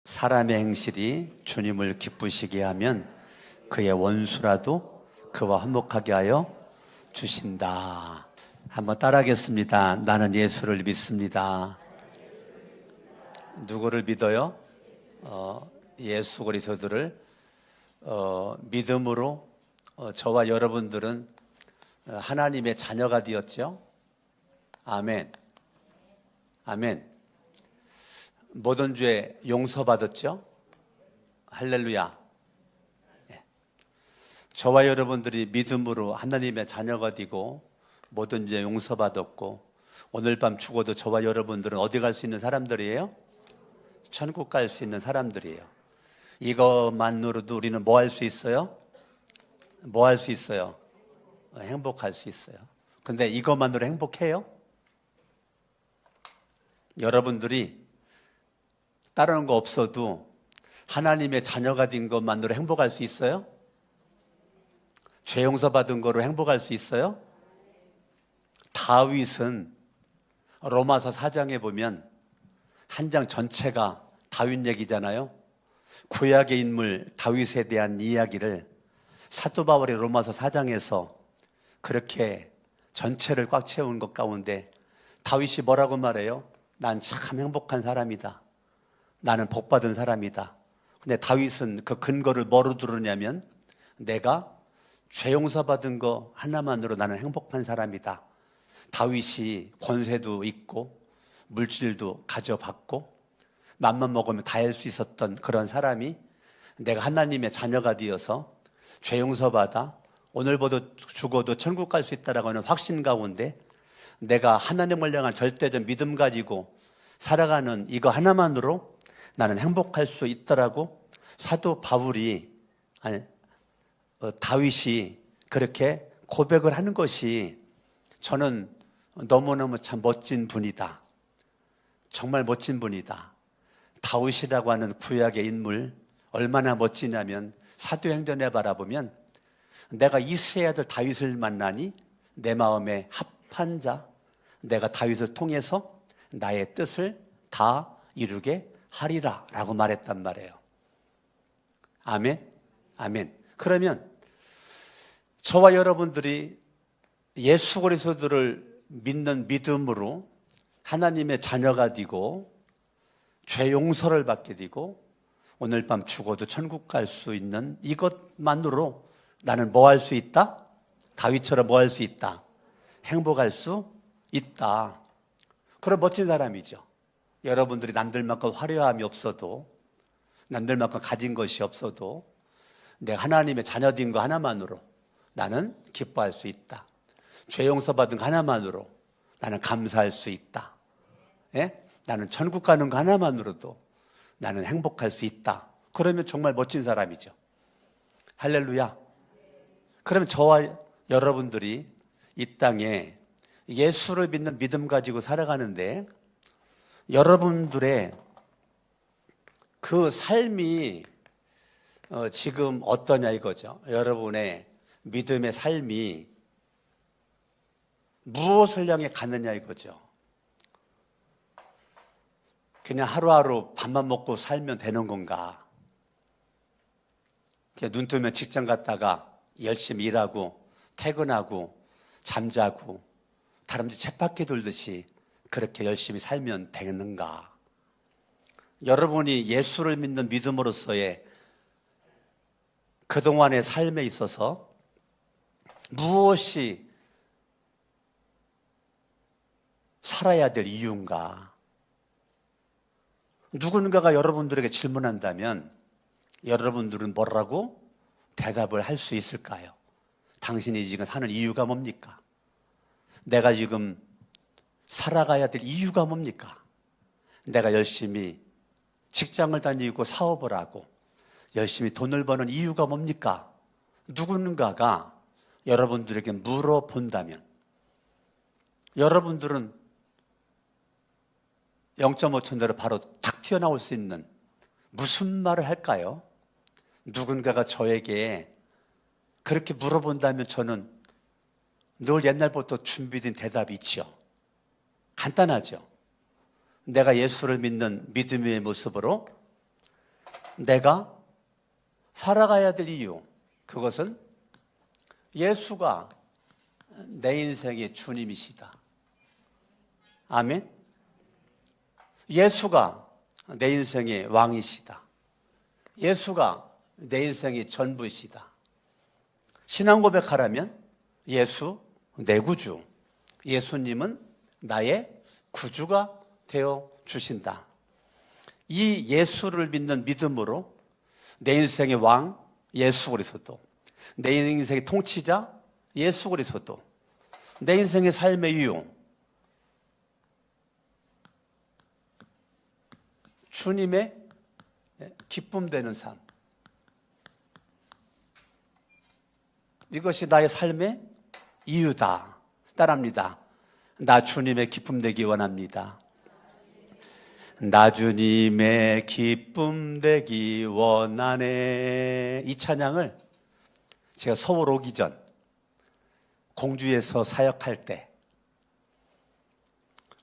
사람의 행실이 주님을 기쁘시게 하면 그의 원수라도 그와 화목하게 하여 주신다. 한번 따라하겠습니다. 나는 예수를 믿습니다. 누구를 믿어요? 예수 그리스도를 믿음으로 저와 여러분들은 하나님의 자녀가 되었죠. 아멘. 아멘. 모든 죄 용서받았죠? 할렐루야. 저와 여러분들이 믿음으로 하나님의 자녀가 되고 모든 죄 용서받았고 오늘 밤 죽어도 저와 여러분들은 어디 갈 수 있는 사람들이에요? 천국 갈 수 있는 사람들이에요. 이것만으로도 우리는 뭐 할 수 있어요? 뭐 할 수 있어요? 행복할 수 있어요. 근데 이것만으로 행복해요? 여러분들이 다른 거 없어도 하나님의 자녀가 된 것만으로 행복할 수 있어요? 죄 용서받은 거로 행복할 수 있어요? 다윗은 로마서 4장에 보면 한 장 전체가 다윗 얘기잖아요. 구약의 인물 다윗에 대한 이야기를 사도 바울이 로마서 4장에서 그렇게 전체를 꽉 채운 것 가운데 다윗이 뭐라고 말해요? 난 참 행복한 사람이다. 나는 복받은 사람이다. 근데 다윗은 그 근거를 뭐로 들으냐면 내가 죄 용서받은 거 하나만으로 나는 행복한 사람이다. 다윗이 권세도 있고 물질도 가져받고 맘만 먹으면 다 할 수 있었던 그런 사람이 내가 하나님의 자녀가 되어서 죄 용서받아 오늘보다 죽어도 천국 갈 수 있다라고 하는 확신 가운데 내가 하나님을 향한 절대적 믿음 가지고 살아가는 이거 하나만으로 나는 행복할 수 있더라고. 사도 바울이 다윗이 그렇게 고백을 하는 것이 저는 너무너무 참 멋진 분이다. 정말 멋진 분이다. 다윗이라고 하는 구약의 인물 얼마나 멋지냐면 사도행전에 바라보면 내가 이스라엘 아들 다윗을 만나니 내 마음에 합한 자, 내가 다윗을 통해서 나의 뜻을 다 이루게 하리라 라고 말했단 말이에요. 아멘? 아멘. 그러면 저와 여러분들이 예수 그리스도를 믿는 믿음으로 하나님의 자녀가 되고 죄 용서를 받게 되고 오늘 밤 죽어도 천국 갈 수 있는 이것만으로 나는 뭐 할 수 있다? 다윗처럼 뭐 할 수 있다? 행복할 수 있다. 그런 멋진 사람이죠. 여러분들이 남들만큼 화려함이 없어도 남들만큼 가진 것이 없어도 내가 하나님의 자녀된 거 하나만으로 나는 기뻐할 수 있다. 죄 용서받은 거 하나만으로 나는 감사할 수 있다. 예? 나는 천국 가는 거 하나만으로도 나는 행복할 수 있다. 그러면 정말 멋진 사람이죠. 할렐루야. 그러면 저와 여러분들이 이 땅에 예수를 믿는 믿음 가지고 살아가는데 여러분들의 그 삶이 지금 어떠냐 이거죠. 여러분의 믿음의 삶이 무엇을 향해 가느냐 이거죠. 그냥 하루하루 밥만 먹고 살면 되는 건가? 그냥 눈 뜨면 직장 갔다가 열심히 일하고 퇴근하고 잠자고 다람쥐 쳇바퀴 돌듯이 그렇게 열심히 살면 되는가? 여러분이 예수를 믿는 믿음으로서의 그동안의 삶에 있어서 무엇이 살아야 될 이유인가? 누군가가 여러분들에게 질문한다면 여러분들은 뭐라고 대답을 할 수 있을까요? 당신이 지금 사는 이유가 뭡니까? 내가 지금 살아가야 될 이유가 뭡니까? 내가 열심히 직장을 다니고 사업을 하고 열심히 돈을 버는 이유가 뭡니까? 누군가가 여러분들에게 물어본다면 여러분들은 0.5초내로 바로 탁 튀어나올 수 있는 무슨 말을 할까요? 누군가가 저에게 그렇게 물어본다면 저는 늘 옛날부터 준비된 대답이 있죠. 간단하죠. 내가 예수를 믿는 믿음의 모습으로 내가 살아가야 될 이유, 그것은 예수가 내 인생의 주님이시다. 아멘. 예수가 내 인생의 왕이시다. 예수가 내 인생의 전부이시다. 신앙 고백하라면 예수 내 구주, 예수님은 나의 구주가 되어 주신다. 이 예수를 믿는 믿음으로 내 인생의 왕 예수 그리스도, 내 인생의 통치자 예수 그리스도, 내 인생의 삶의 이유 주님의 기쁨 되는 삶, 이것이 나의 삶의 이유다. 따라합니다. 나 주님의 기쁨 되기 원합니다. 나 주님의 기쁨 되기 원하네. 이 찬양을 제가 서울 오기 전 공주에서 사역할 때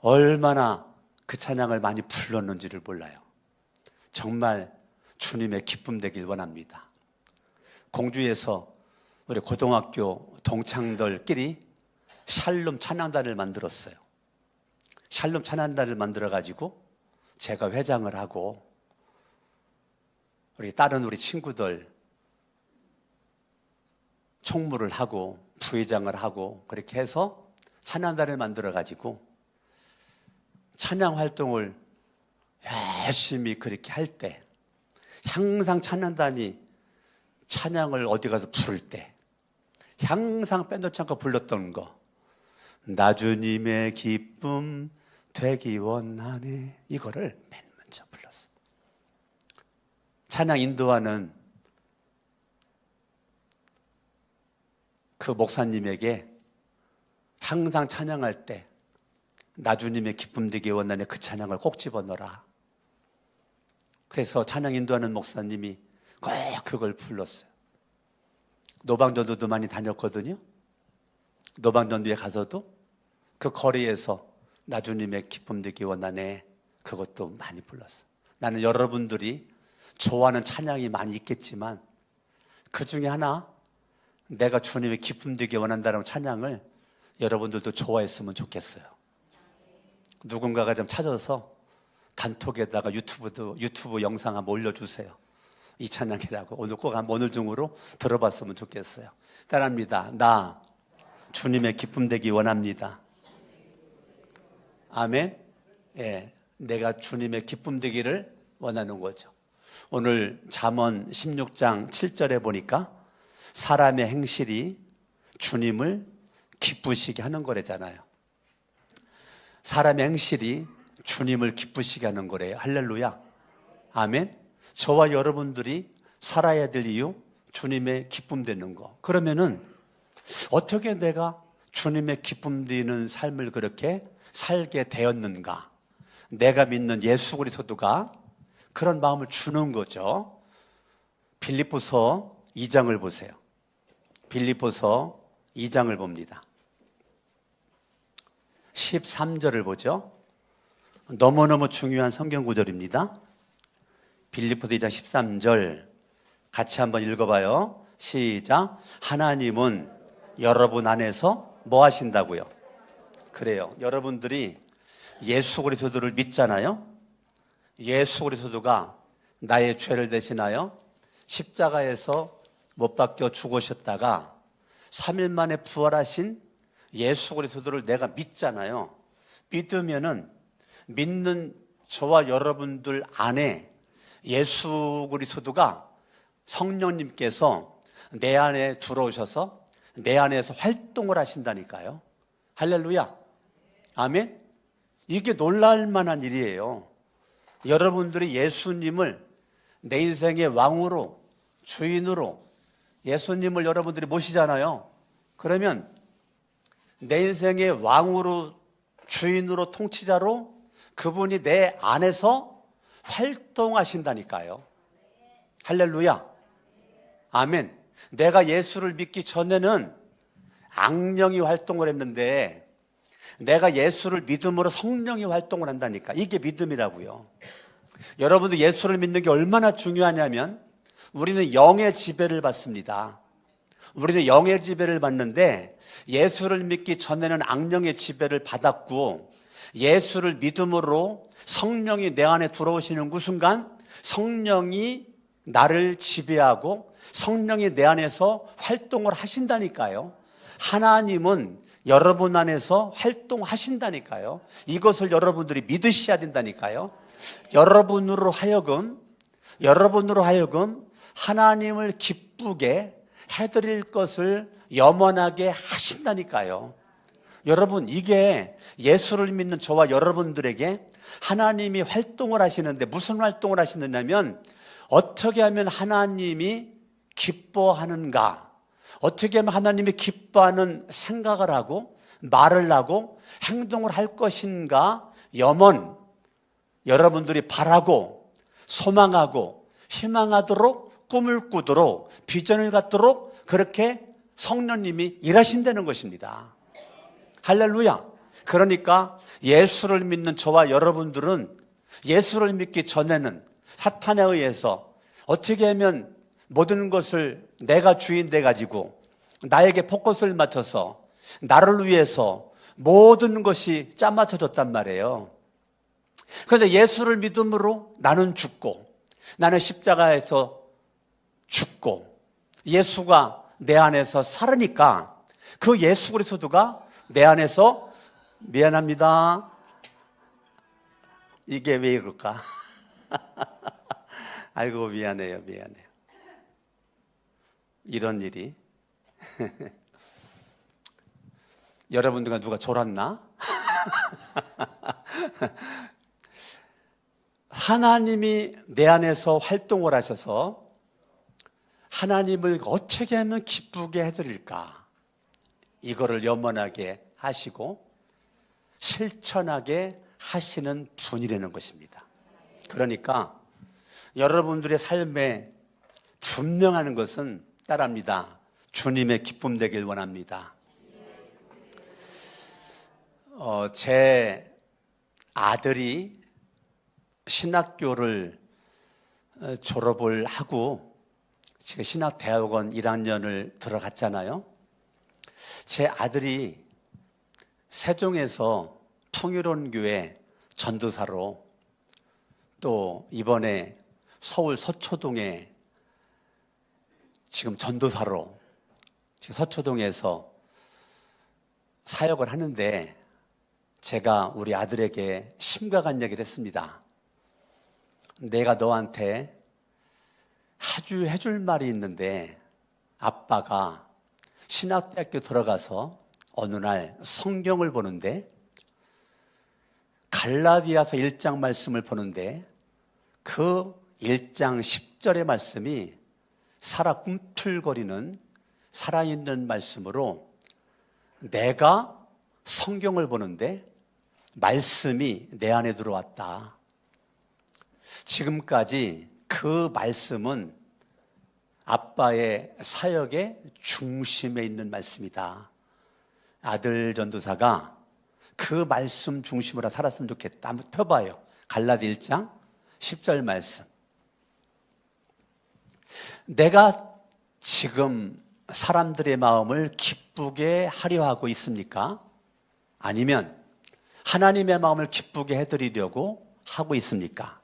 얼마나 그 찬양을 많이 불렀는지를 몰라요. 정말 주님의 기쁨 되길 원합니다. 공주에서 우리 고등학교 동창들끼리 샬롬 찬양단을 만들었어요. 샬롬 찬양단을 만들어가지고 제가 회장을 하고 다른 우리 친구들 총무를 하고 부회장을 하고 그렇게 해서 찬양단을 만들어가지고 찬양 활동을 열심히 그렇게 할 때 항상 찬양단이 찬양을 어디 가서 부를 때 항상 빼놓지 않고 불렀던 거, 나 주님의 기쁨 되기 원하네, 이거를 맨 먼저 불렀어. 찬양 인도하는 그 목사님에게 항상 찬양할 때 나 주님의 기쁨 되기 원하네 그 찬양을 꼭 집어넣어라. 그래서 찬양 인도하는 목사님이 꼭 그걸 불렀어요. 노방전도도 많이 다녔거든요. 노방전도에 가서도 그 거리에서 나 주님의 기쁨 되기 원하네 그것도 많이 불렀어요. 나는 여러분들이 좋아하는 찬양이 많이 있겠지만 그 중에 하나, 내가 주님의 기쁨 되기 원한다는 찬양을 여러분들도 좋아했으면 좋겠어요. 누군가가 좀 찾아서 단톡에다가 유튜브 영상 한번 올려주세요. 이 찬양이라고 오늘 꼭 한번 오늘 중으로 들어봤으면 좋겠어요. 따라합니다. 나 주님의 기쁨 되기 원합니다. 아멘. 예, 내가 주님의 기쁨 되기를 원하는 거죠. 오늘 잠언 16장 7절에 보니까 사람의 행실이 주님을 기쁘시게 하는 거래잖아요. 사람의 행실이 주님을 기쁘시게 하는 거래요. 할렐루야. 아멘. 저와 여러분들이 살아야 될 이유, 주님의 기쁨 되는 거. 그러면은 어떻게 내가 주님의 기쁨 되는 삶을 그렇게 살게 되었는가? 내가 믿는 예수 그리스도가 그런 마음을 주는 거죠. 빌립보서 2장을 보세요. 빌립보서 2장을 봅니다. 13절을 보죠. 너무너무 중요한 성경 구절입니다. 빌립보서 2장 13절 같이 한번 읽어봐요. 시작. 하나님은 여러분 안에서 뭐 하신다고요? 그래요. 여러분들이 예수 그리스도를 믿잖아요. 예수 그리스도가 나의 죄를 대신하여 십자가에서 못 박혀 죽으셨다가 3일 만에 부활하신 예수 그리스도를 내가 믿잖아요. 믿으면은 믿는 저와 여러분들 안에 예수 그리스도가 성령님께서 내 안에 들어오셔서 내 안에서 활동을 하신다니까요. 할렐루야. 아멘. 이게 놀랄 만한 일이에요. 여러분들이 예수님을 내 인생의 왕으로, 주인으로 예수님을 여러분들이 모시잖아요. 그러면 내 인생의 왕으로, 주인으로, 통치자로 그분이 내 안에서 활동하신다니까요. 할렐루야. 아멘. 내가 예수를 믿기 전에는 악령이 활동을 했는데 내가 예수를 믿음으로 성령이 활동을 한다니까. 이게 믿음이라고요. 여러분도 예수를 믿는 게 얼마나 중요하냐면 우리는 영의 지배를 받습니다. 우리는 영의 지배를 받는데 예수를 믿기 전에는 악령의 지배를 받았고 예수를 믿음으로 성령이 내 안에 들어오시는 그 순간 성령이 나를 지배하고 성령이 내 안에서 활동을 하신다니까요. 하나님은 여러분 안에서 활동하신다니까요. 이것을 여러분들이 믿으셔야 된다니까요. 여러분으로 하여금 하나님을 기쁘게 해드릴 것을 염원하게 하신다니까요. 여러분, 이게 예수를 믿는 저와 여러분들에게 하나님이 활동을 하시는데 무슨 활동을 하시느냐면 어떻게 하면 하나님이 기뻐하는가, 어떻게 하면 하나님이 기뻐하는 생각을 하고 말을 하고 행동을 할 것인가 염원, 여러분들이 바라고 소망하고 희망하도록 꿈을 꾸도록 비전을 갖도록 그렇게 성령님이 일하신다는 것입니다. 할렐루야. 그러니까 예수를 믿는 저와 여러분들은 예수를 믿기 전에는 사탄에 의해서 어떻게 하면 모든 것을 내가 주인 돼 가지고 나에게 포커스를 맞춰서 나를 위해서 모든 것이 짜맞춰졌단 말이에요. 그런데 예수를 믿음으로 나는 죽고 나는 십자가에서 죽고 예수가 내 안에서 살으니까 그 예수 그리스도가 내 안에서 미안합니다. 이게 왜 이럴까? 아이고 미안해요. 이런 일이 여러분들과 누가 졸았나? 하나님이 내 안에서 활동을 하셔서 하나님을 어떻게 하면 기쁘게 해드릴까? 이거를 염원하게 하시고 실천하게 하시는 분이라는 것입니다. 그러니까 여러분들의 삶에 분명한 것은 따라합니다. 주님의 기쁨 되길 원합니다. 제 아들이 신학교를 졸업을 하고 지금 신학대학원 1학년을 들어갔잖아요. 제 아들이 세종에서 풍요론교회 전도사로 또 이번에 서울 서초동에 지금 전도사로 지금 서초동에서 사역을 하는데 제가 우리 아들에게 심각한 얘기를 했습니다. 내가 너한테 아주 해줄 말이 있는데 아빠가 신학대학교 들어가서 어느 날 성경을 보는데 갈라디아서 1장 말씀을 보는데 그 1장 10절의 말씀이 살아 꿈틀거리는 살아있는 말씀으로 내가 성경을 보는데 말씀이 내 안에 들어왔다. 지금까지 그 말씀은 아빠의 사역의 중심에 있는 말씀이다. 아들 전도사가 그 말씀 중심으로 살았으면 좋겠다. 한번 펴봐요. 갈라디 1장 10절 말씀. 내가 지금 사람들의 마음을 기쁘게 하려 하고 있습니까? 아니면 하나님의 마음을 기쁘게 해드리려고 하고 있습니까?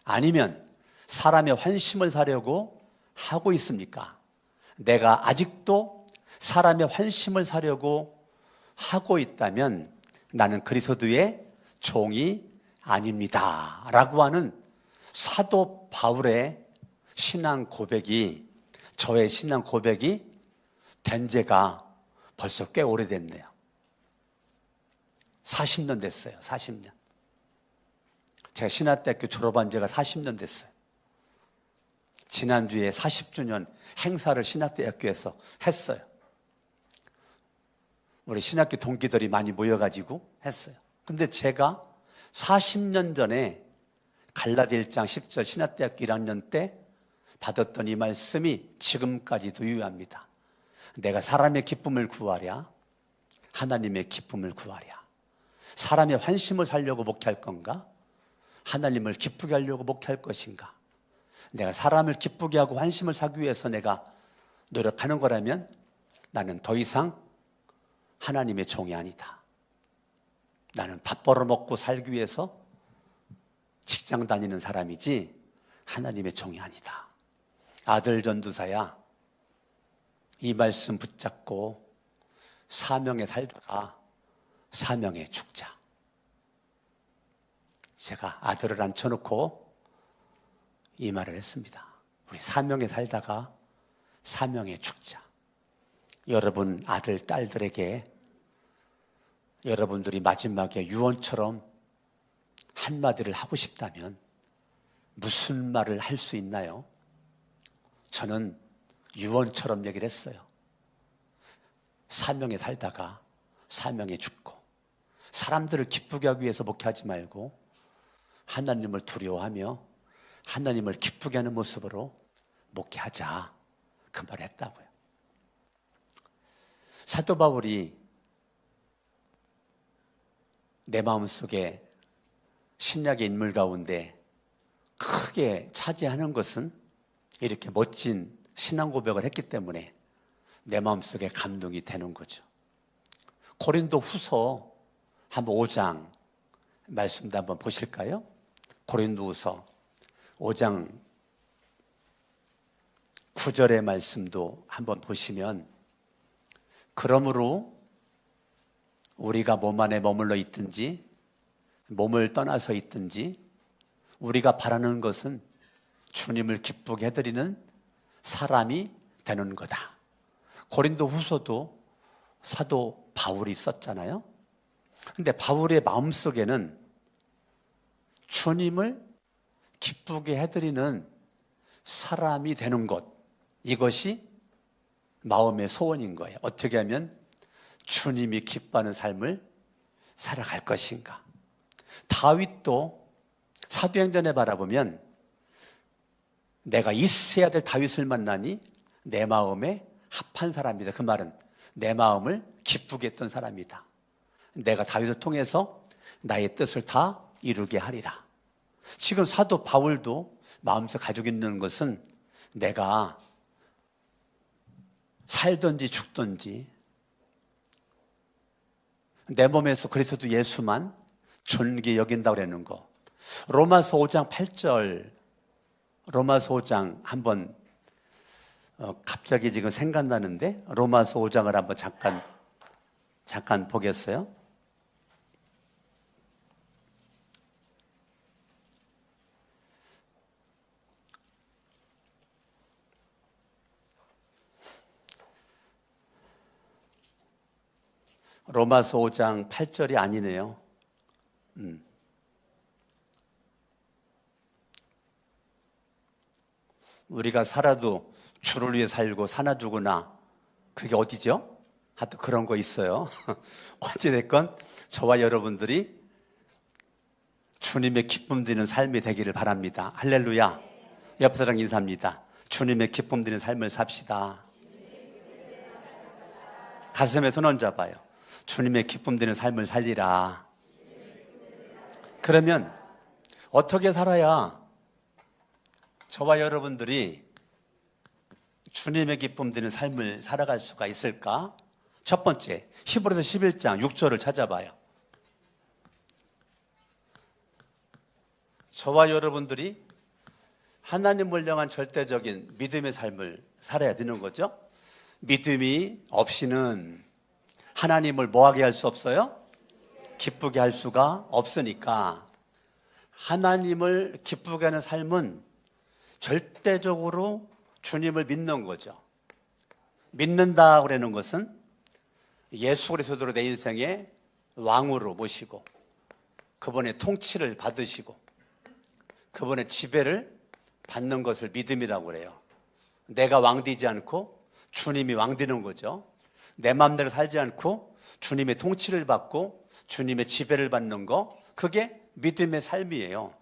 아니면 사람의 환심을 사려고 하고 있습니까? 내가 아직도 사람의 환심을 사려고 하고 있다면 나는 그리스도의 종이 아닙니다. 라고 하는 사도 바울의 신앙 고백이, 저의 신앙 고백이 된 지가 벌써 꽤 오래됐네요. 40년 됐어요. 40년. 제가 신학대학교 졸업한 지가 40년 됐어요. 지난주에 40주년 행사를 신학대학교에서 했어요. 우리 신학교 동기들이 많이 모여가지고 했어요. 근데 제가 40년 전에 갈라디 1장 10절 신학대학교 1학년 때 받았던 이 말씀이 지금까지도 유효합니다. 내가 사람의 기쁨을 구하랴, 하나님의 기쁨을 구하랴. 사람의 환심을 살려고 목회할 건가? 하나님을 기쁘게 하려고 목회할 것인가? 내가 사람을 기쁘게 하고 환심을 사기 위해서 내가 노력하는 거라면 나는 더 이상 하나님의 종이 아니다. 나는 밥 벌어먹고 살기 위해서 직장 다니는 사람이지 하나님의 종이 아니다. 아들 전도사야, 이 말씀 붙잡고 사명에 살다가 사명에 죽자. 제가 아들을 앉혀놓고 이 말을 했습니다. 우리 사명에 살다가 사명에 죽자. 여러분 아들, 딸들에게 여러분들이 마지막에 유언처럼 한마디를 하고 싶다면 무슨 말을 할 수 있나요? 저는 유언처럼 얘기를 했어요. 사명에 살다가 사명에 죽고, 사람들을 기쁘게 하기 위해서 목회하지 말고 하나님을 두려워하며 하나님을 기쁘게 하는 모습으로 목회하자, 그 말을 했다고요. 사도 바울이 내 마음속에 신약의 인물 가운데 크게 차지하는 것은 이렇게 멋진 신앙 고백을 했기 때문에 내 마음속에 감동이 되는 거죠. 고린도 후서 한번 5장 말씀도 한번 보실까요? 고린도 후서 5장 9절의 말씀도 한번 보시면, 그러므로 우리가 몸 안에 머물러 있든지 몸을 떠나서 있든지 우리가 바라는 것은 주님을 기쁘게 해드리는 사람이 되는 거다. 고린도 후서도 사도 바울이 썼잖아요. 근데 바울의 마음속에는 주님을 기쁘게 해드리는 사람이 되는 것, 이것이 마음의 소원인 거예요. 어떻게 하면 주님이 기뻐하는 삶을 살아갈 것인가. 다윗도 사도행전에 바라보면 내가 있어야 될 다윗을 만나니 내 마음에 합한 사람이다. 그 말은 내 마음을 기쁘게 했던 사람이다. 내가 다윗을 통해서 나의 뜻을 다 이루게 하리라. 지금 사도 바울도 마음속에 가지고 있는 것은 내가 살든지 죽든지 내 몸에서 그리스도 예수만 존귀히 여긴다고 그러는 거. 로마서 5장 8절, 로마서 5장 한번 갑자기 지금 생각나는데 로마서 5장을 한번 잠깐 보겠어요? 로마서 5장 8절이 아니네요. 우리가 살아도 주를 위해 살고 사나 죽으나, 그게 어디죠? 하여튼 그런 거 있어요. 어찌됐건 저와 여러분들이 주님의 기쁨 드리는 삶이 되기를 바랍니다. 할렐루야. 옆 사람 인사합니다. 주님의 기쁨 드리는 삶을 삽시다. 가슴에 손 얹어봐요. 주님의 기쁨 드리는 삶을 살리라. 그러면 어떻게 살아야 저와 여러분들이 주님의 기쁨 드리는 삶을 살아갈 수가 있을까? 첫 번째, 히브리서 11장 6절을 찾아봐요. 저와 여러분들이 하나님을 향한 절대적인 믿음의 삶을 살아야 되는 거죠. 믿음이 없이는 하나님을 뭐하게 할 수 없어요? 기쁘게 할 수가 없으니까 하나님을 기쁘게 하는 삶은 절대적으로 주님을 믿는 거죠. 믿는다 그러는 것은 예수 그리스도를 내 인생의 왕으로 모시고 그분의 통치를 받으시고 그분의 지배를 받는 것을 믿음이라고 그래요. 내가 왕되지 않고 주님이 왕되는 거죠. 내 마음대로 살지 않고 주님의 통치를 받고 주님의 지배를 받는 거, 그게 믿음의 삶이에요.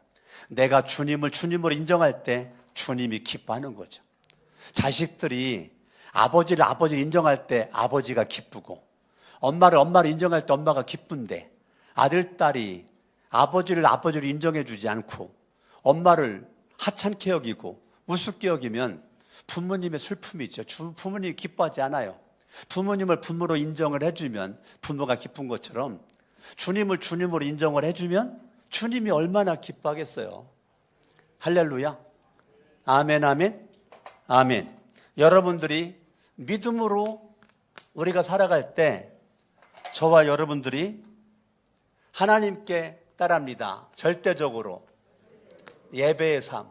내가 주님을 주님으로 인정할 때 주님이 기뻐하는 거죠. 자식들이 아버지를 인정할 때 아버지가 기쁘고 엄마를 인정할 때 엄마가 기쁜데, 아들, 딸이 아버지를 아버지로 인정해 주지 않고 엄마를 하찮게 여기고 우습게 여기면 부모님의 슬픔이죠. 부모님이 기뻐하지 않아요. 부모님을 부모로 인정을 해주면 부모가 기쁜 것처럼 주님을 주님으로 인정을 해주면 주님이 얼마나 기뻐하겠어요. 할렐루야. 아멘, 아멘, 아멘. 여러분들이 믿음으로 우리가 살아갈 때 저와 여러분들이 하나님께 따릅니다. 절대적으로 예배의 삶.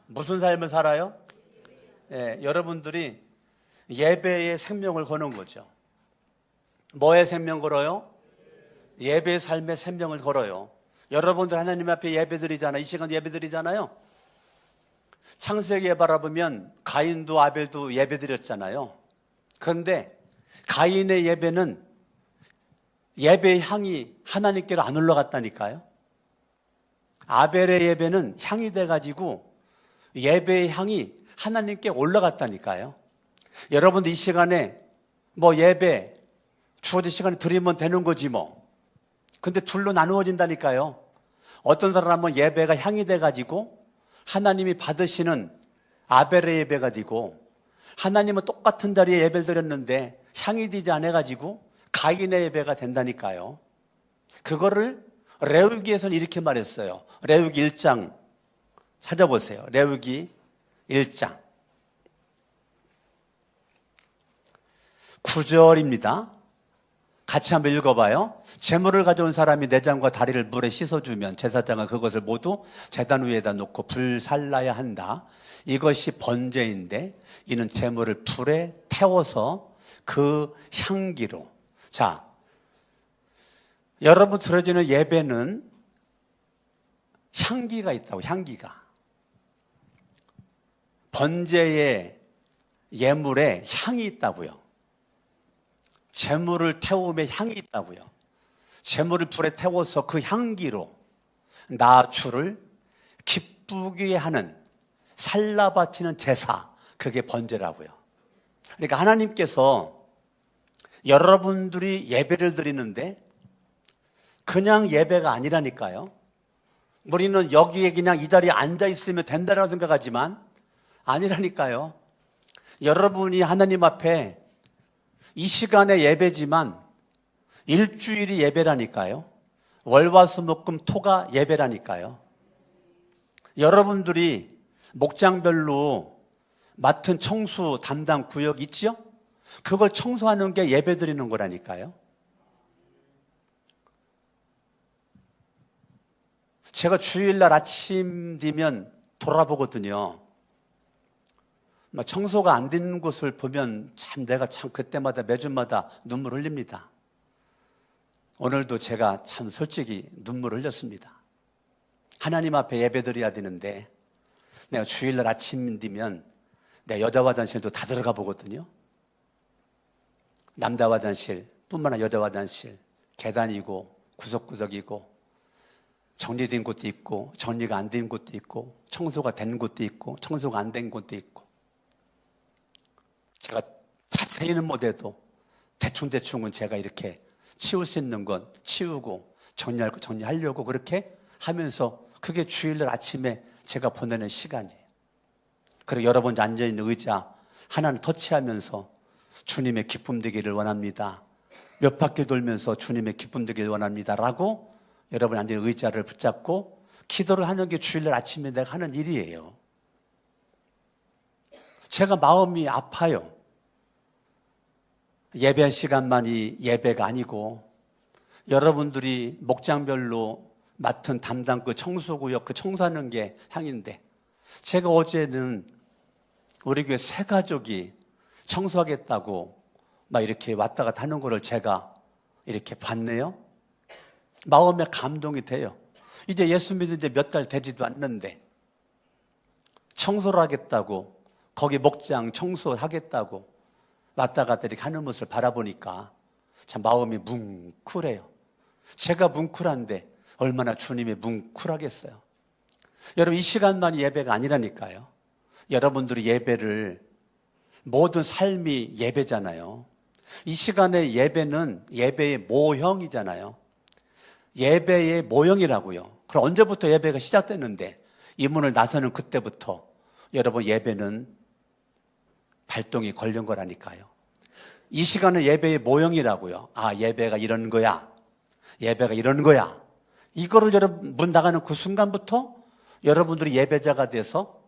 무슨 삶을 살아요? 여러분들이 예배의 생명을 거는 거죠. 뭐의 생명 걸어요? 예배의 삶의 생명을 걸어요. 여러분들 하나님 앞에 예배드리잖아요. 이 시간 예배드리잖아요. 창세기에 바라보면 가인도 아벨도 예배드렸잖아요. 그런데 가인의 예배는 예배의 향이 하나님께로 안 올라갔다니까요. 아벨의 예배는 향이 돼가지고 예배의 향이 하나님께 올라갔다니까요. 여러분들 이 시간에 뭐 예배 주어진 시간에 드리면 되는 거지 뭐. 근데 둘로 나누어진다니까요. 어떤 사람은 예배가 향이 돼가지고 하나님이 받으시는 아벨의 예배가 되고, 하나님은 똑같은 자리에 예배를 드렸는데 향이 되지 않아가지고 가인의 예배가 된다니까요. 그거를 레위기에서는 이렇게 말했어요. 레위기 1장 찾아보세요. 레위기 1장 9절입니다. 같이 한번 읽어봐요. 제물을 가져온 사람이 내장과 다리를 물에 씻어주면 제사장은 그것을 모두 제단 위에다 놓고 불살라야 한다. 이것이 번제인데 이는 제물을 불에 태워서 그 향기로. 자, 여러분 드려지는 예배는 향기가 있다고. 향기가. 번제의 예물에 향이 있다고요. 제물을 태우며 향이 있다고요. 제물을 불에 태워서 그 향기로 나 주를 기쁘게 하는 살라 바치는 제사, 그게 번제라고요. 그러니까 하나님께서 여러분들이 예배를 드리는데 그냥 예배가 아니라니까요. 우리는 여기에 그냥 이 자리에 앉아 있으면 된다라고 생각하지만 아니라니까요. 여러분이 하나님 앞에 이 시간에 예배지만 일주일이 예배라니까요. 월화수목금토가 예배라니까요. 여러분들이 목장별로 맡은 청소 담당 구역 있죠? 그걸 청소하는 게 예배 드리는 거라니까요. 제가 주일날 아침 되면 돌아보거든요. 청소가 안 된 곳을 보면 참 내가 참 그때마다 매주마다 눈물 흘립니다. 오늘도 제가 참 솔직히 눈물 흘렸습니다. 하나님 앞에 예배 드려야 되는데 내가 주일날 아침 되면 내 여자 화장실도 다 들어가 보거든요. 남자 화장실 뿐만 아니라 여자 화장실, 계단이고 구석구석이고 정리된 곳도 있고 정리가 안 된 곳도 있고 청소가 된 곳도 있고 청소가 안 된 곳도 있고. 제가 자세히는 못해도 대충대충은 제가 이렇게 치울 수 있는 건 치우고 정리할 거 정리하려고 그렇게 하면서 그게 주일날 아침에 제가 보내는 시간이에요. 그리고 여러분 앉아있는 의자 하나를 터치하면서 주님의 기쁨 되기를 원합니다. 몇 바퀴 돌면서 주님의 기쁨 되기를 원합니다 라고 여러분 앉아있는 의자를 붙잡고 기도를 하는 게 주일날 아침에 내가 하는 일이에요. 제가 마음이 아파요. 예배 시간만이 예배가 아니고 여러분들이 목장별로 맡은 담당 그 청소구역 그 청소하는 게 향인데, 제가 어제는 우리 교회 세 가족이 청소하겠다고 막 이렇게 왔다 갔다 하는 거를 제가 이렇게 봤네요. 마음에 감동이 돼요. 이제 예수 믿은 지 몇 달 되지도 않는데 청소를 하겠다고, 거기 목장 청소하겠다고 왔다 갔다 이렇게 하는 모습을 바라보니까 참 마음이 뭉클해요. 제가 뭉클한데 얼마나 주님이 뭉클하겠어요. 여러분 이 시간만이 예배가 아니라니까요. 여러분들이 예배를, 모든 삶이 예배잖아요. 이 시간의 예배는 예배의 모형이잖아요. 예배의 모형이라고요. 그럼 언제부터 예배가 시작됐는데 이 문을 나서는 그때부터 여러분 예배는 발동이 걸린 거라니까요. 이 시간은 예배의 모형이라고요. 아, 예배가 이런 거야. 예배가 이런 거야. 이거를 여러분 문 나가는 그 순간부터 여러분들이 예배자가 돼서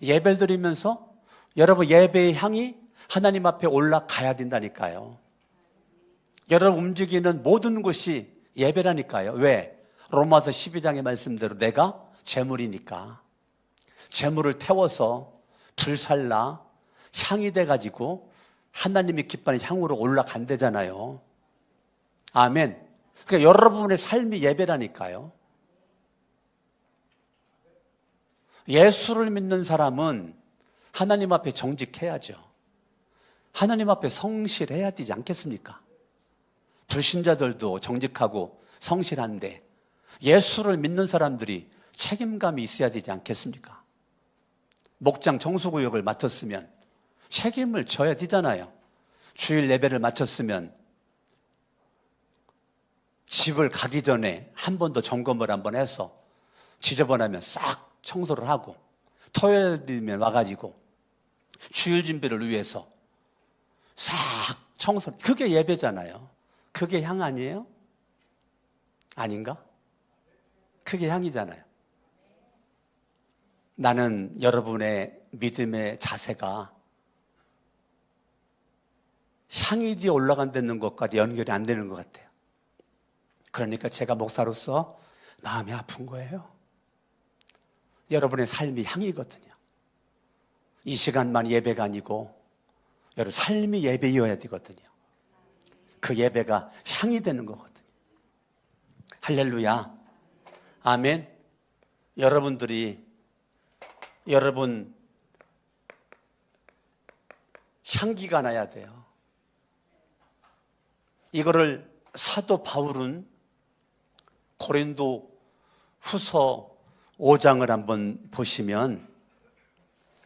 예배를 드리면서 여러분 예배의 향이 하나님 앞에 올라가야 된다니까요. 여러분 움직이는 모든 것이 예배라니까요. 왜? 로마서 12장의 말씀대로 내가 제물이니까. 제물을 태워서 불살라 향이 돼가지고 하나님이 기뻐하는 향으로 올라간대잖아요. 아멘. 그러니까 여러분의 삶이 예배라니까요. 예수를 믿는 사람은 하나님 앞에 정직해야죠. 하나님 앞에 성실해야 되지 않겠습니까? 불신자들도 정직하고 성실한데 예수를 믿는 사람들이 책임감이 있어야 되지 않겠습니까? 목장 청소구역을 맡았으면 책임을 져야 되잖아요. 주일 예배를 마쳤으면 집을 가기 전에 한 번 더 점검을 한번 해서 지저분하면 싹 청소를 하고 토요일이면 와가지고 주일 준비를 위해서 싹 청소. 그게 예배잖아요. 그게 향 아니에요? 아닌가? 그게 향이잖아요. 나는 여러분의 믿음의 자세가 향이 뒤에 올라간다는 것까지 연결이 안 되는 것 같아요. 그러니까 제가 목사로서 마음이 아픈 거예요. 여러분의 삶이 향이거든요. 이 시간만 예배가 아니고 여러분 삶이 예배이어야 되거든요. 그 예배가 향이 되는 거거든요. 할렐루야. 아멘. 여러분들이 여러분 향기가 나야 돼요. 이거를 사도 바울은 고린도 후서 5장을 한번 보시면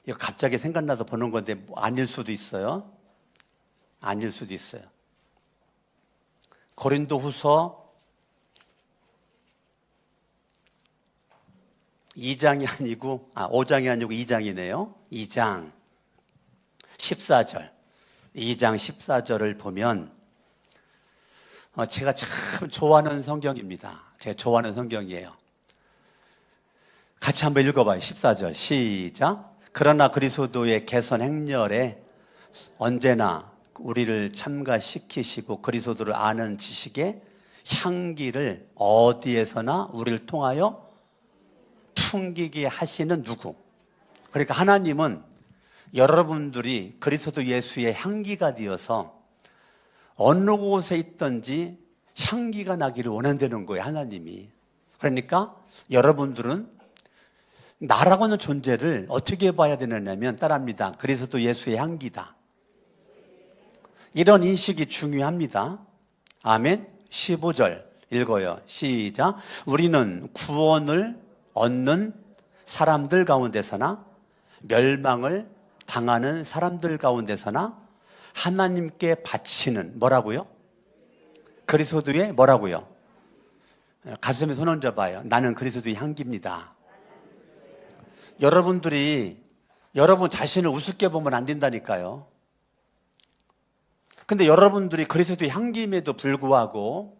이거 갑자기 생각나서 보는 건데 아닐 수도 있어요. 아닐 수도 있어요. 고린도 후서 5장이 아니고 2장이네요. 2장 14절. 2장 14절을 보면 제가 참 좋아하는 성경입니다. 제가 좋아하는 성경이에요. 같이 한번 읽어봐요. 14절 시작. 그러나 그리스도의 개선 행렬에 언제나 우리를 참가시키시고 그리스도를 아는 지식의 향기를 어디에서나 우리를 통하여 풍기게 하시는 누구? 그러니까 하나님은 여러분들이 그리스도 예수의 향기가 되어서 어느 곳에 있든지 향기가 나기를 원한다는 거예요, 하나님이. 그러니까 여러분들은 나라고 하는 존재를 어떻게 봐야 되느냐면 따라합니다. 그리스도 예수의 향기다. 이런 인식이 중요합니다. 아멘. 15절 읽어요. 시작. 우리는 구원을 얻는 사람들 가운데서나 멸망을 당하는 사람들 가운데서나 하나님께 바치는 뭐라고요? 그리스도의 뭐라고요? 가슴에 손 얹어봐요. 나는 그리스도의 향기입니다. 여러분들이 여러분 자신을 우습게 보면 안 된다니까요. 근데 여러분들이 그리스도의 향기임에도 불구하고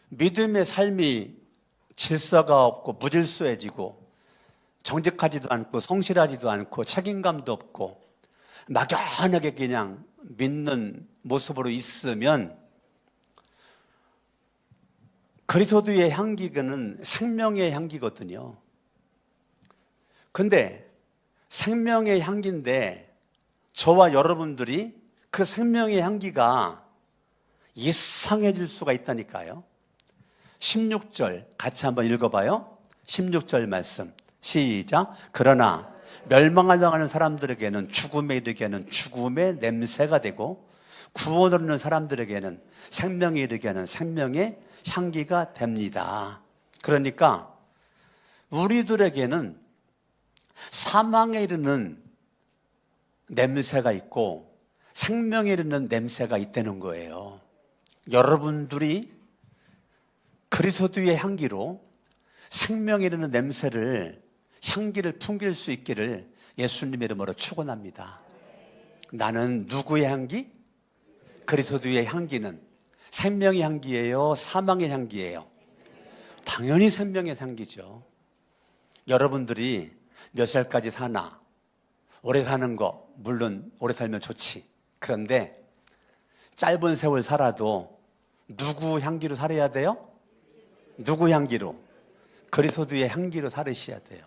믿음의 삶이 질서가 없고 무질서해지고 정직하지도 않고 성실하지도 않고 책임감도 없고 막연하게 그냥 믿는 모습으로 있으면 그리스도의 향기는 생명의 향기거든요. 근데 생명의 향기인데 저와 여러분들이 그 생명의 향기가 이상해질 수가 있다니까요. 16절 같이 한번 읽어봐요. 16절 말씀 시작. 그러나 멸망을 당하는 사람들에게는 죽음에 이르게는 죽음의 냄새가 되고 구원을 얻는 사람들에게는 생명에 이르게는 생명의 향기가 됩니다. 그러니까 우리들에게는 사망에 이르는 냄새가 있고 생명에 이르는 냄새가 있다는 거예요. 여러분들이 그리스도의 향기로 생명이라는 냄새를, 향기를 풍길 수 있기를 예수님 이름으로 축원합니다. 나는 누구의 향기? 그리스도의 향기는 생명의 향기예요? 사망의 향기예요? 당연히 생명의 향기죠. 여러분들이 몇 살까지 사나? 오래 사는 거 물론 오래 살면 좋지. 그런데 짧은 세월 살아도 누구 향기로 살아야 돼요? 누구 향기로? 그리스도의 향기로 살으셔야 돼요.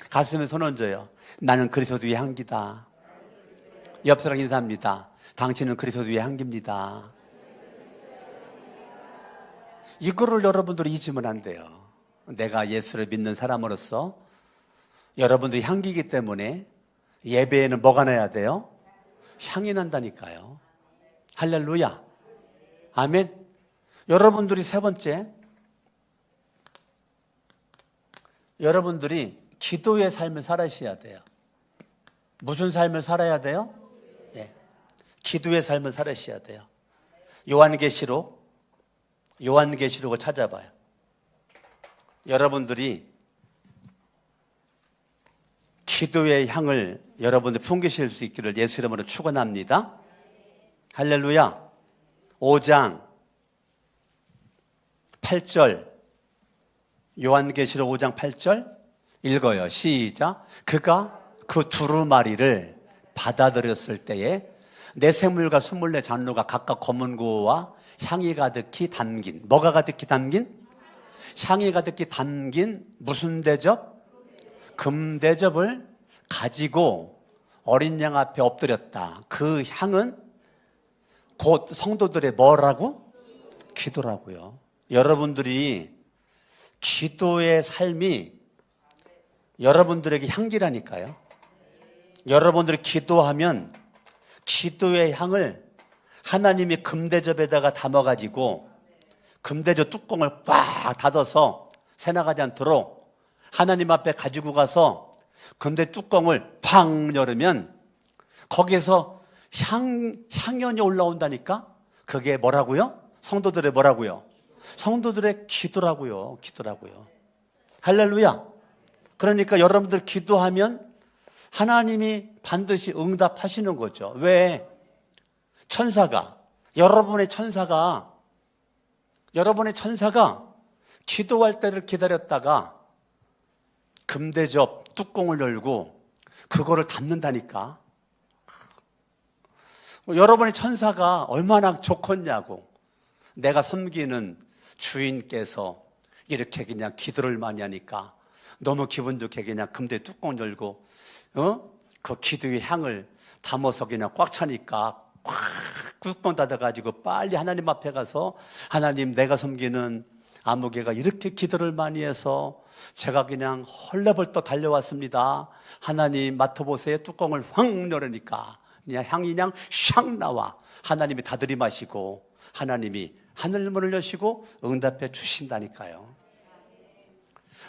가슴에 손 얹어요. 나는 그리스도의 향기다. 옆 사람 인사합니다. 당신은 그리스도의 향기입니다. 이거를 여러분들이 잊으면 안 돼요. 내가 예수를 믿는 사람으로서 여러분들이 향기이기 때문에 예배에는 뭐가 나야 돼요? 향이 난다니까요. 할렐루야. 아멘. 여러분들이 세 번째, 여러분들이 기도의 삶을 살아셔야 돼요. 무슨 삶을 살아야 돼요? 네. 기도의 삶을 살아셔야 돼요. 요한계시록을 찾아봐요. 여러분들이 기도의 향을 여러분들 풍기실 수 있기를 예수 이름으로 축원합니다. 할렐루야. 5장 8절, 요한계시록 5장 8절 읽어요. 시작. 그가 그 두루마리를 받아들였을 때에 내 생물과 24 장로가 각각 검은 고와 향이 가득히 담긴, 뭐가 가득히 담긴? 향이 가득히 담긴 무슨 대접? 금대접을 가지고 어린 양 앞에 엎드렸다. 그 향은 곧 성도들의 뭐라고? 기도라고요. 여러분들이 기도의 삶이 여러분들에게 향기라니까요. 여러분들이 기도하면 기도의 향을 하나님이 금대접에다가 담아가지고 금대접 뚜껑을 꽉 닫아서 새나가지 않도록 하나님 앞에 가지고 가서 금대 뚜껑을 팡 열으면 거기에서 향연이 올라온다니까. 그게 뭐라고요? 성도들의 뭐라고요? 성도들의 기도라고요. 기도라고요. 할렐루야. 그러니까 여러분들 기도하면 하나님이 반드시 응답하시는 거죠. 왜? 여러분의 천사가 기도할 때를 기다렸다가 금대접 뚜껑을 열고 그거를 닫는다니까. 여러분의 천사가 얼마나 좋겠냐고. 내가 섬기는 주인께서 이렇게 그냥 기도를 많이 하니까 너무 기분 좋게 그냥 금대 뚜껑 열고 그 기도의 향을 담아서 그냥 꽉 차니까 꽉 뚜껑 닫아가지고 빨리 하나님 앞에 가서 하나님, 내가 섬기는 아무개가 이렇게 기도를 많이 해서 제가 그냥 헐레벌떡 달려왔습니다. 하나님 맡아보세요. 뚜껑을 확 열으니까 그냥 향이 그냥 샥 나와. 하나님이 다 들이마시고 하나님이 하늘문을 여시고 응답해 주신다니까요.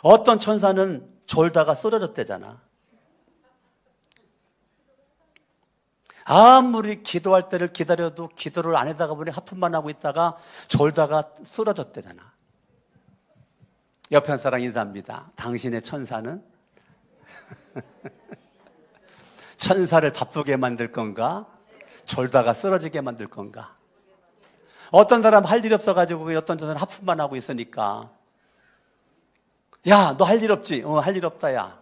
어떤 천사는 졸다가 쓰러졌대잖아. 아무리 기도할 때를 기다려도 기도를 안 하다가 보니 하품만 하고 있다가 졸다가 쓰러졌대잖아. 옆에 사람 인사합니다. 당신의 천사는? 천사를 바쁘게 만들 건가? 졸다가 쓰러지게 만들 건가? 어떤 사람 할 일이 없어가지고 어떤 사람 하품만 하고 있으니까 야, 너 할 일 없지? 할 일 없다, 야.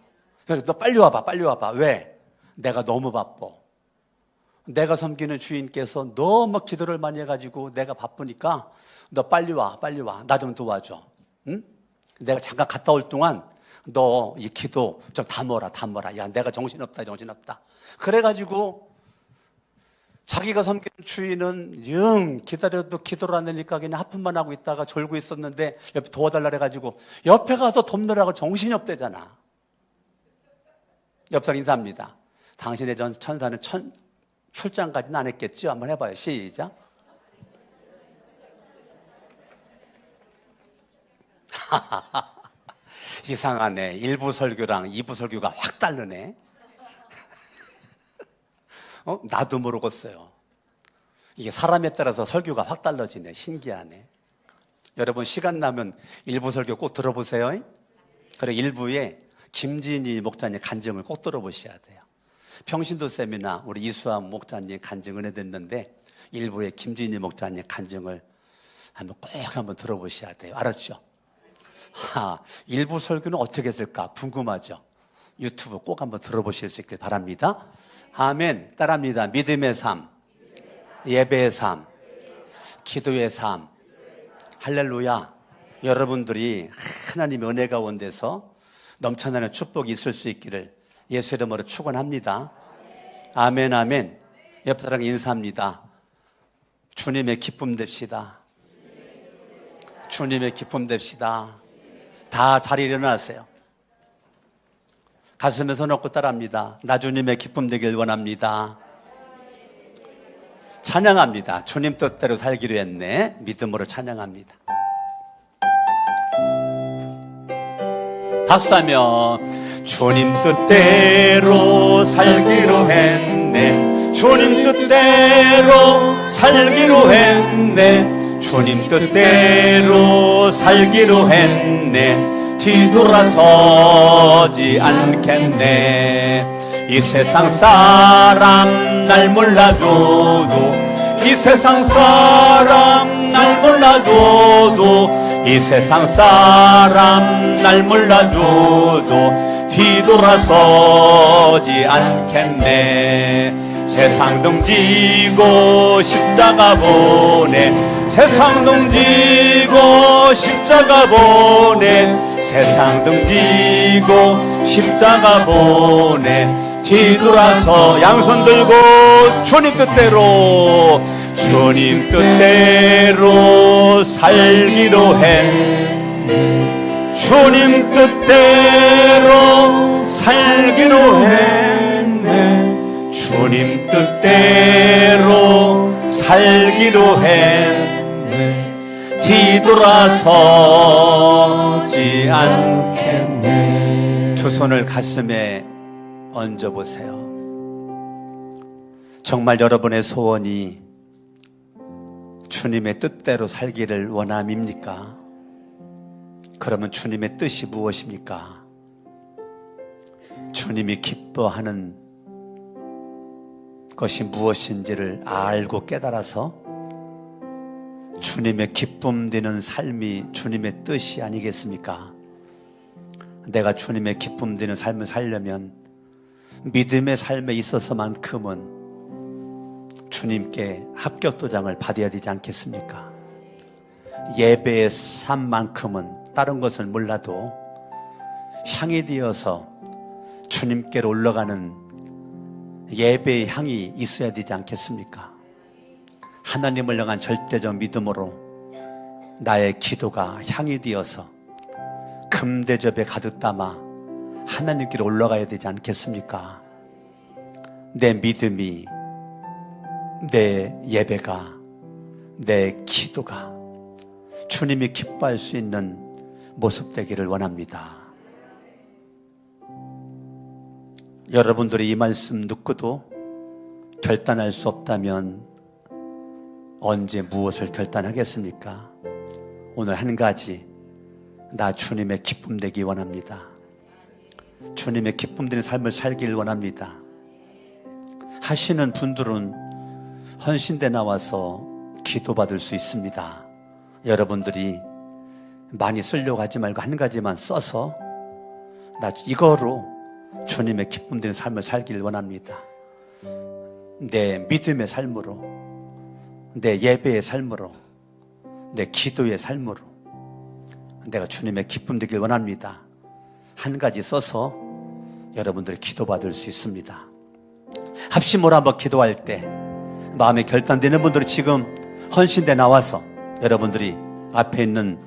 너 빨리 와봐. 왜? 내가 너무 바빠. 내가 섬기는 주인께서 너무 기도를 많이 해가지고 내가 바쁘니까 너 빨리 와. 나 좀 도와줘. 응? 내가 잠깐 갔다 올 동안 너 이 기도 좀 담아라. 야, 내가 정신없다. 그래가지고 자기가 섬기는 주인은 기다려도 기도를 안 하니까 그냥 하품만 하고 있다가 졸고 있었는데 옆에 도와달라 해가지고 옆에 가서 돕느라고 정신이 없대잖아. 옆 사람 인사합니다. 당신의 천사는 출장까지는 안 했겠죠? 한번 해봐요. 시작. 이상하네. 1부 설교랑 2부 설교가 확 다르네. 나도 모르겠어요. 이게 사람에 따라서 설교가 확 달라지네. 신기하네. 여러분 시간 나면 일부 설교 꼭 들어보세요. 그리고 일부에 김진희 목사님 간증을 꼭 들어보셔야 돼요. 평신도 세미나 우리 이수환 목사님 간증 은혜 듣는데 일부에 김진희 목사님 간증을 꼭 들어보셔야 돼요. 알았죠? 일부 설교는 어떻게 했을까 궁금하죠? 유튜브 꼭 한번 들어보실 수 있길 바랍니다. 아멘. 따라합니다. 믿음의 삶, 예배의 삶, 기도의 삶. 할렐루야. 여러분들이 하나님의 은혜 가운데서 넘쳐나는 축복이 있을 수 있기를 예수 이름으로 축원합니다. 아멘, 아멘. 옆 사람 인사합니다. 주님의 기쁨 됩시다. 주님의 기쁨 됩시다. 다 자리 일어나세요. 가슴에 손 얹고 따라합니다. 나 주님의 기쁨 되길 원합니다. 찬양합니다. 주님 뜻대로 살기로 했네. 믿음으로 찬양합니다. 박수하며 주님 뜻대로 살기로 했네. 주님 뜻대로 살기로 했네. 주님 뜻대로 살기로 했네. 뒤돌아서지 않겠네. 이 세상 사람 날 몰라줘도, 이 세상 사람 날 몰라줘도, 이 세상 사람 날 몰라줘도 뒤돌아서지 않겠네. 세상 등지고 십자가 보내, 세상 등지고 십자가 보내, 세상 등지고 십자가 보내. 뒤돌아서 양손 들고 주님 뜻대로, 주님 뜻대로 살기로 해. 주님 뜻대로 살기로 했네. 주님 뜻대로 살기로 했네. 뒤돌아서지 않겠네. 두 손을 가슴에 얹어보세요. 정말 여러분의 소원이 주님의 뜻대로 살기를 원함입니까? 그러면 주님의 뜻이 무엇입니까? 주님이 기뻐하는 것이 무엇인지를 알고 깨달아서 주님의 기쁨 되는 삶이 주님의 뜻이 아니겠습니까? 내가 주님의 기쁨 되는 삶을 살려면 믿음의 삶에 있어서만큼은 주님께 합격 도장을 받아야 되지 않겠습니까? 예배의 삶만큼은 다른 것을 몰라도 향이 되어서 주님께로 올라가는 예배의 향이 있어야 되지 않겠습니까? 하나님을 향한 절대적 믿음으로 나의 기도가 향이 되어서 금대접에 가득 담아 하나님께로 올라가야 되지 않겠습니까? 내 믿음이, 내 예배가, 내 기도가 주님이 기뻐할 수 있는 모습 되기를 원합니다. 여러분들이 이 말씀 듣고도 결단할 수 없다면 언제 무엇을 결단하겠습니까? 오늘 한 가지, 나 주님의 기쁨 되기 원합니다. 주님의 기쁨 되는 삶을 살길 원합니다 하시는 분들은 헌신대 나와서 기도받을 수 있습니다. 여러분들이 많이 쓰려고 하지 말고 한 가지만 써서 나 이거로 주님의 기쁨 되는 삶을 살길 원합니다. 내 믿음의 삶으로, 내 예배의 삶으로, 내 기도의 삶으로 내가 주님의 기쁨 되길 원합니다. 한 가지 써서 여러분들이 기도받을 수 있습니다. 합심으로 한번 기도할 때 마음에 결단되는 분들이 지금 헌신대 나와서 여러분들이 앞에 있는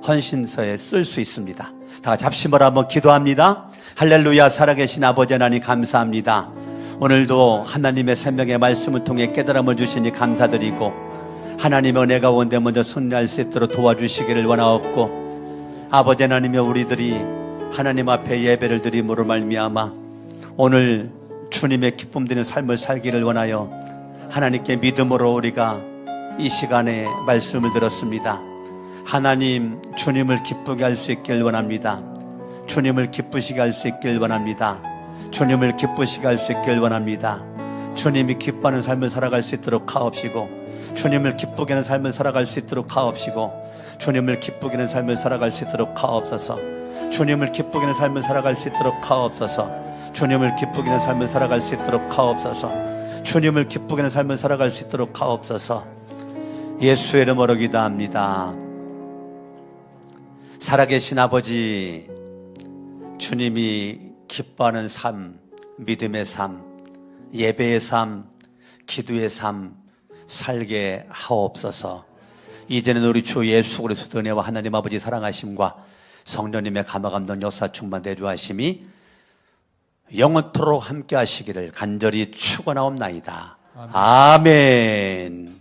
헌신서에 쓸 수 있습니다. 다 같이 합심으로 한번 기도합니다. 할렐루야. 살아계신 아버지 하나님 감사합니다. 오늘도 하나님의 생명의 말씀을 통해 깨달음을 주시니 감사드리고 하나님의 은혜 가운데 먼저 승리할 수 있도록 도와주시기를 원하옵고 아버지 하나님의 우리들이 하나님 앞에 예배를 드림으로 말미암아 오늘 주님의 기쁨 되는 삶을 살기를 원하여 하나님께 믿음으로 우리가 이 시간에 말씀을 들었습니다. 하나님, 주님을 기쁘게 할 수 있길 원합니다. 주님을 기쁘시게 할 수 있길 원합니다. 주님을 기쁘시게 할 수 있길 원합니다. 주님이 기뻐하는 삶을 살아갈 수 있도록 하옵시고, 주님을 기쁘게 하는 삶을 살아갈 수 있도록 하옵시고, 주님을 기쁘게 하는 삶을 살아갈 수 있도록 하옵소서. 주님을 기쁘게 하는 삶을 살아갈 수 있도록 하옵소서. 주님을 기쁘게 하는 삶을 살아갈 수 있도록 하옵소서. 주님을 기쁘게 하는 삶을 살아갈 수 있도록 하옵소서. 예수의 이름으로 기도합니다. 살아계신 아버지, 주님이 기뻐하는 삶, 믿음의 삶, 예배의 삶, 기도의 삶 살게 하옵소서. 이제는 우리 주 예수 그리스도의 은혜와 하나님 아버지 사랑하심과 성령님의 감화감동 역사 충만 대주하심이 영원토록 함께 하시기를 간절히 축원하옵나이다. 아멘.